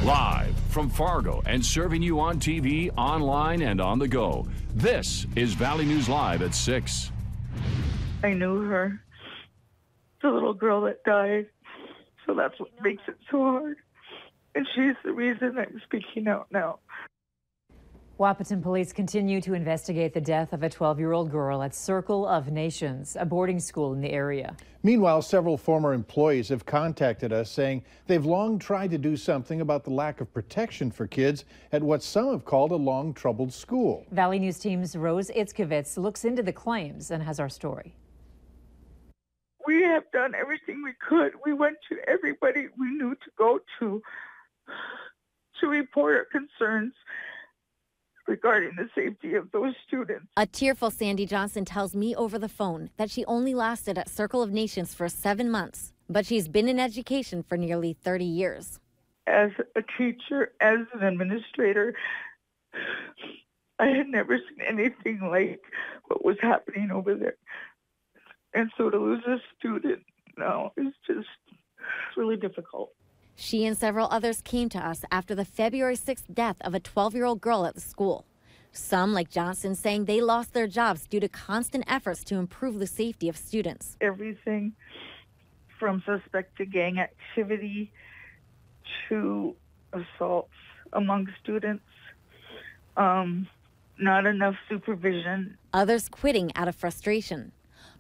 Live from Fargo and serving you on TV, online, and on the go. This is Valley News Live at 6. I knew her, the little girl that died, so that's what makes it so hard. And she's the reason I'm speaking out now. Wahpeton police continue to investigate the death of a 12-year-old girl at Circle of Nations, a boarding school in the area. Meanwhile, several former employees have contacted us saying they've long tried to do something about the lack of protection for kids at what some have called a long-troubled school. Valley News Team's Rose Itzkovitz looks into the claims and has our story. We have done everything we could. We went to everybody we knew to go to report our concerns regarding the safety of those students. A tearful Sandy Johnson tells me over the phone that she only lasted at Circle of Nations for 7 months, but she's been in education for nearly 30 years. As a teacher, as an administrator, I had never seen anything like what was happening over there. And so to lose a student now is just really difficult. She and several others came to us after the February 6th death of a 12-year-old girl at the school. Some, like Johnson, saying they lost their jobs due to constant efforts to improve the safety of students. Everything from suspected gang activity to assaults among students, not enough supervision. Others quitting out of frustration.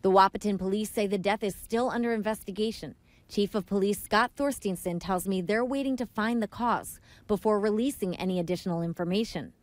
The Wahpeton police say the death is still under investigation. Chief of Police Scott Thorsteinson tells me they're waiting to find the cause before releasing any additional information.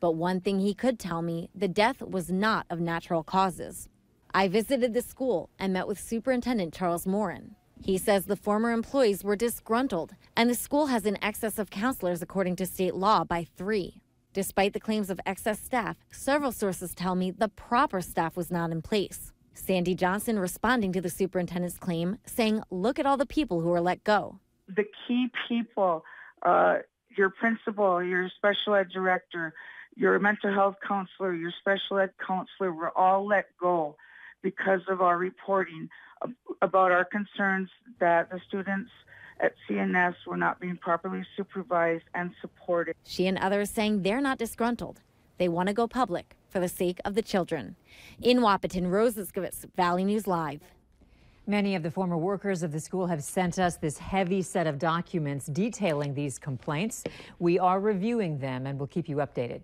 But one thing he could tell me, the death was not of natural causes. I visited the school and met with Superintendent Charles Morin. He says the former employees were disgruntled and the school has an excess of counselors according to state law by 3. Despite the claims of excess staff, several sources tell me the proper staff was not in place. Sandy Johnson responding to the superintendent's claim, saying, look at all the people who were let go. The key people, your principal, your special ed director, your mental health counselor, your special ed counselor were all let go because of our reporting about our concerns that the students at CNS were not being properly supervised and supported. She and others saying they're not disgruntled. They want to go public for the sake of the children. In Wahpeton, Rose Itzkovitz, Valley News Live. Many of the former workers of the school have sent us this heavy set of documents detailing these complaints. We are reviewing them and we'll keep you updated.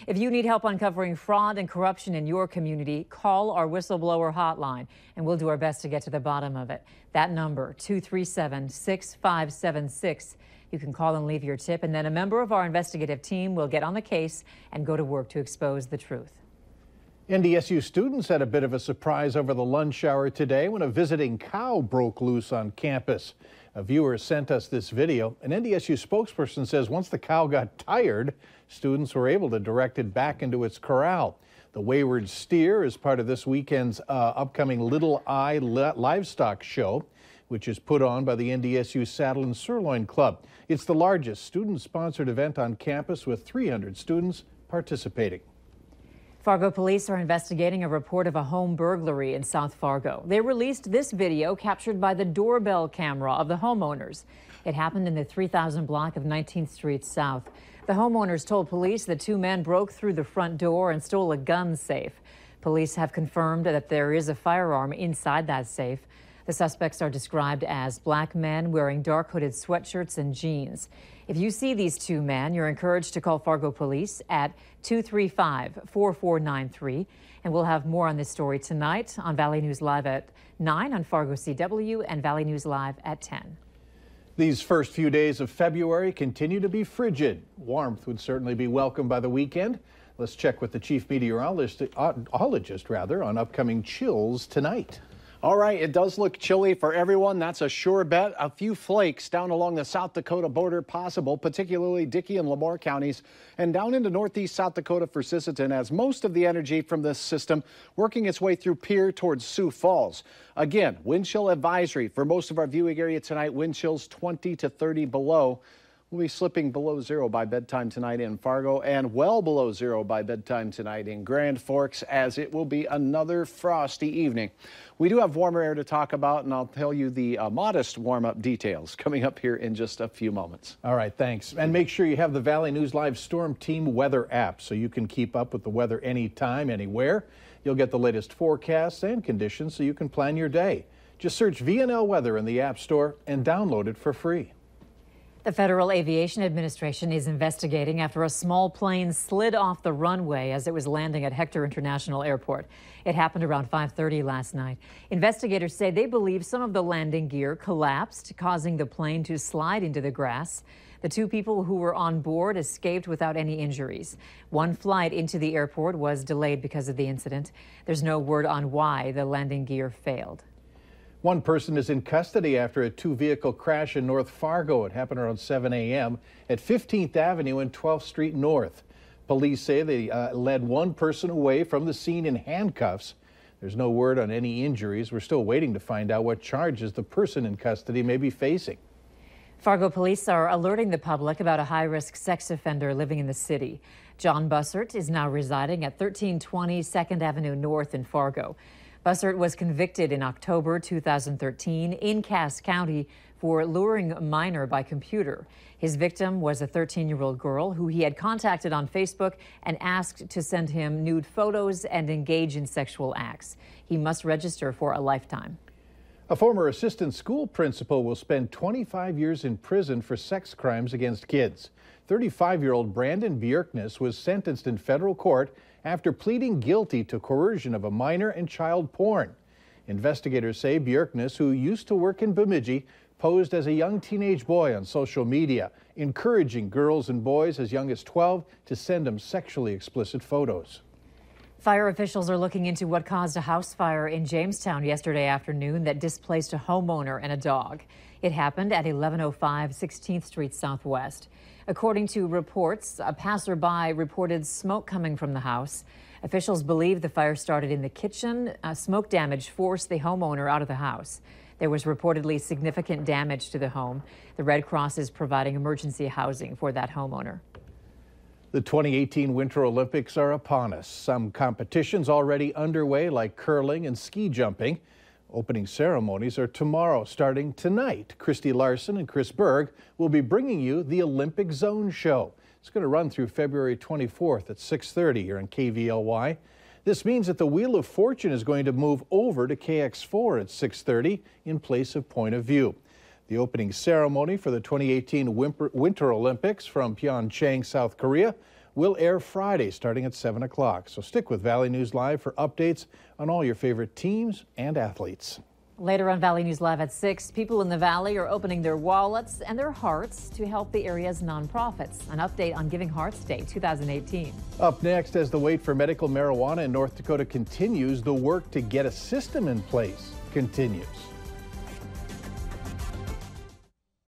If you need help uncovering fraud and corruption in your community, call our whistleblower hotline and we'll do our best to get to the bottom of it. That number, 237-6576. You can call and leave your tip, and then a member of our investigative team will get on the case and go to work to expose the truth. NDSU students had a bit of a surprise over the lunch hour today when a visiting cow broke loose on campus. A viewer sent us this video. An NDSU spokesperson says once the cow got tired, students were able to direct it back into its corral. The wayward steer is part of this weekend's upcoming Little Eye Livestock Show, which is put on by the NDSU Saddle and Sirloin Club. It's the largest student-sponsored event on campus with 300 students participating. Fargo police are investigating a report of a home burglary in South Fargo. They released this video captured by the doorbell camera of the homeowners. It happened in the 3000 block of 19th Street South. The homeowners told police the 2 men broke through the front door and stole a gun safe. Police have confirmed that there is a firearm inside that safe. The suspects are described as black men wearing dark hooded sweatshirts and jeans. If you see these 2 men, you're encouraged to call Fargo police at 235-4493. And we'll have more on this story tonight on Valley News Live at 9 on Fargo CW and Valley News Live at 10. These first few days of February continue to be frigid. Warmth would certainly be welcome by the weekend. Let's check with the chief meteorologist on upcoming chills tonight. All right, it does look chilly for everyone. That's a sure bet. A few flakes down along the South Dakota border possible, particularly Dickey and Lamar counties, and down into northeast South Dakota for Sisseton, as most of the energy from this system working its way through Pierre towards Sioux Falls. Again, wind chill advisory for most of our viewing area tonight. Wind chills 20 to 30 below. We'll be slipping below zero by bedtime tonight in Fargo and well below zero by bedtime tonight in Grand Forks, as it will be another frosty evening. We do have warmer air to talk about, and I'll tell you the modest warm-up details coming up here in just a few moments. All right, thanks. And make sure you have the Valley News Live Storm Team weather app so you can keep up with the weather anytime, anywhere. You'll get the latest forecasts and conditions so you can plan your day. Just search VNL Weather in the App Store and download it for free. The Federal Aviation Administration is investigating after a small plane slid off the runway as it was landing at Hector International Airport. It happened around 5:30 last night. Investigators say they believe some of the landing gear collapsed, causing the plane to slide into the grass. The two people who were on board escaped without any injuries. One flight into the airport was delayed because of the incident. There's no word on why the landing gear failed. One person is in custody after a two-vehicle crash in North Fargo. It happened around 7 a.m. at 15th Avenue and 12th Street North. Police say they led one person away from the scene in handcuffs. There's no word on any injuries. We're still waiting to find out what charges the person in custody may be facing. Fargo police are alerting the public about a high-risk sex offender living in the city. John Bussert is now residing at 1320 2nd Avenue North in Fargo. Bussert was convicted in October 2013 in Cass County for luring a minor by computer. His victim was a 13-year-old girl who he had contacted on Facebook and asked to send him nude photos and engage in sexual acts. He must register for a lifetime. A former assistant school principal will spend 25 years in prison for sex crimes against kids. 35-year-old Brandon Bjerknes was sentenced in federal court after pleading guilty to coercion of a minor and child porn. Investigators say Bjerknes, who used to work in Bemidji, posed as a young teenage boy on social media, encouraging girls and boys as young as 12 to send him sexually explicit photos. Fire officials are looking into what caused a house fire in Jamestown yesterday afternoon that displaced a homeowner and a dog. It happened at 1105 16th Street Southwest. According to reports, a passerby reported smoke coming from the house. Officials believe the fire started in the kitchen. Smoke damage forced the homeowner out of the house. There was reportedly significant damage to the home. The Red Cross is providing emergency housing for that homeowner. The 2018 Winter Olympics are upon us. Some competitions already underway, like curling and ski jumping. Opening ceremonies are tomorrow, starting tonight. Christy Larson and Chris Berg will be bringing you the Olympic Zone Show. It's going to run through February 24th at 6:30 here on KVLY. This means that the Wheel of Fortune is going to move over to KX4 at 6:30 in place of Point of View. The opening ceremony for the 2018 Winter Olympics from Pyeongchang, South Korea, will air Friday starting at 7 o'clock. So stick with Valley News Live for updates on all your favorite teams and athletes. Later on Valley News Live at 6, people in the Valley are opening their wallets and their hearts to help the area's nonprofits. An update on Giving Hearts Day 2018. Up next, as the wait for medical marijuana in North Dakota continues, the work to get a system in place continues.